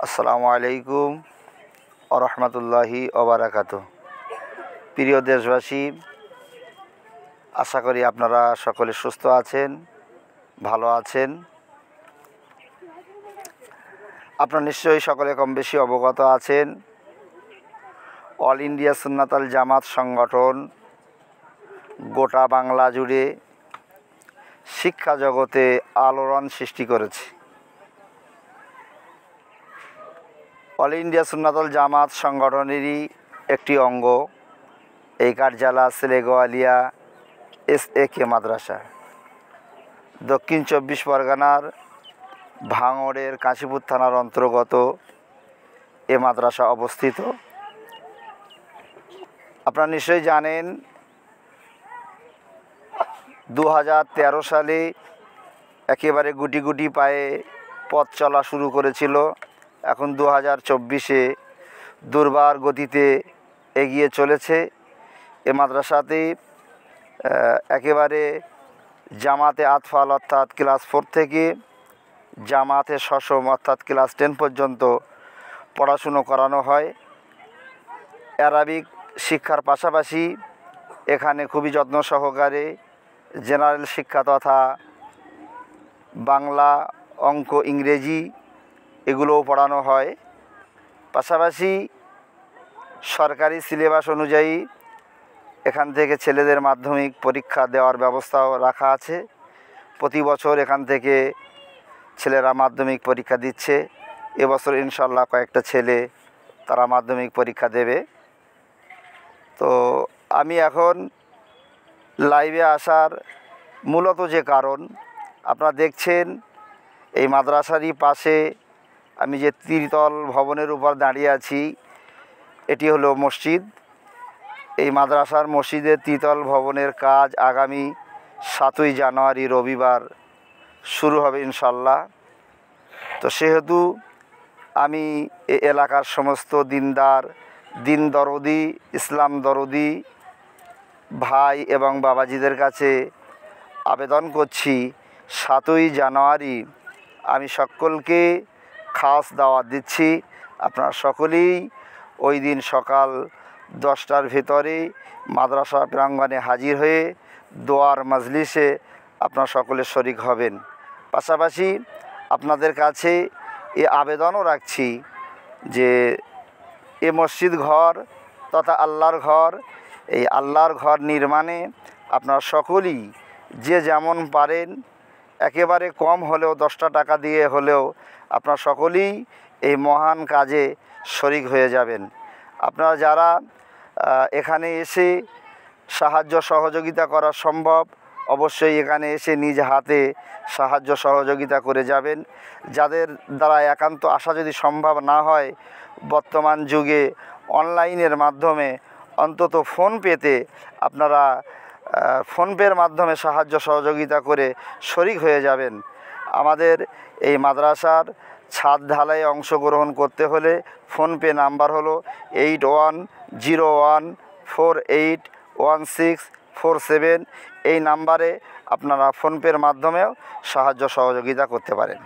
আসসালামু আলাইকুম ওরহমতুল্লাহি ওবারাকাতু। প্রিয় দেশবাসী, আশা করি আপনারা সকলে সুস্থ আছেন, ভালো আছেন। আপনারা নিশ্চয়ই সকলে কম বেশি অবগত আছেন, অল ইন্ডিয়া সুন্নাতুল জামাত সংগঠন গোটা বাংলা জুড়ে শিক্ষা জগতে আলোড়ন সৃষ্টি করেছে। অল ইন্ডিয়া সুন্নাতুল জামাত সংগঠনেরই একটি অঙ্গ এই কার্যালয় সিলেগোয়ালিয়া এস.এ.কে মাদ্রাসা, দক্ষিণ 24 পরগনার ভাঙড়ের কাশীপুর থানার অন্তর্গত এ মাদ্রাসা অবস্থিত। আপনারা নিশ্চয়ই জানেন 2013 সালে একেবারে গুটি গুটি পায়ে পথ চলা শুরু করেছিল। এখন 2024-এ দুর্বার গতিতে এগিয়ে চলেছে। এ মাদ্রাসাতে একেবারে জামাতে আতফাল অর্থাৎ ক্লাস 4 থেকে জামাতে ষষ্ঠ অর্থাৎ ক্লাস 10 পর্যন্ত পড়াশুনো করানো হয়। অ্যারাবিক শিক্ষার পাশাপাশি এখানে খুবই যত্ন সহকারে জেনারেল শিক্ষা তথা বাংলা, অঙ্ক, ইংরেজি এগুলোও পড়ানো হয়। পাশাপাশি সরকারি সিলেবাস অনুযায়ী এখান থেকে ছেলেদের মাধ্যমিক পরীক্ষা দেওয়ার ব্যবস্থাও রাখা আছে। প্রতি বছর এখান থেকে ছেলেরা মাধ্যমিক পরীক্ষা দিচ্ছে। এবছর ইনশাল্লাহ কয়েকটা ছেলে তারা মাধ্যমিক পরীক্ষা দেবে। তো আমি এখন লাইভে আসার মূলত যে কারণ, আপনারা দেখছেন এই মাদ্রাসারই পাশে আমি যে ত্রিতল ভবনের উপর দাঁড়িয়ে আছি, এটি হলো মসজিদ। এই মাদ্রাসার মসজিদের ত্রিতল ভবনের কাজ আগামী 7ই জানুয়ারি রবিবার শুরু হবে ইনশাল্লাহ। তো সেহেতু আমি এ এলাকার সমস্ত দিনদার, দিন দরদি, ইসলাম দরদি ভাই এবং বাবাজিদের কাছে আবেদন করছি, 7ই জানুয়ারি আমি সকলকে খাস দাওয়াত দিচ্ছি। আপনারা সকলেই ওই দিন সকাল 10টার ভেতরে মাদ্রাসা প্রাঙ্গণে হাজির হয়ে দোয়ার মাজলিসে আপনারা সকলে শরিক হবেন। পাশাপাশি আপনাদের কাছে এ আবেদনও রাখছি যে এ মসজিদ ঘর তথা আল্লাহর ঘর, এই আল্লাহর ঘর নির্মাণে আপনারা সকলেই যে যেমন পারেন একেবারে কম হলেও 10টা টাকা দিয়ে হলেও আপনারা সকলেই এই মহান কাজে শরিক হয়ে যাবেন। আপনারা যারা এখানে এসে সাহায্য সহযোগিতা করা সম্ভব, অবশ্যই এখানে এসে নিজ হাতে সাহায্য সহযোগিতা করে যাবেন। যাদের দ্বারা একান্ত আসা যদি সম্ভব না হয়, বর্তমান যুগে অনলাইনের মাধ্যমে অন্তত ফোনপেতে আপনারা ফোনপের মাধ্যমে সাহায্য সহযোগিতা করে শরিক হয়ে যাবেন। আমাদের এই মাদ্রাসার ছাদ ঢালাইয়ে অংশগ্রহণ করতে হলে ফোনপে নাম্বার হলো 8101481647। এই নাম্বারে আপনারা ফোনপের মাধ্যমেও সাহায্য সহযোগিতা করতে পারেন।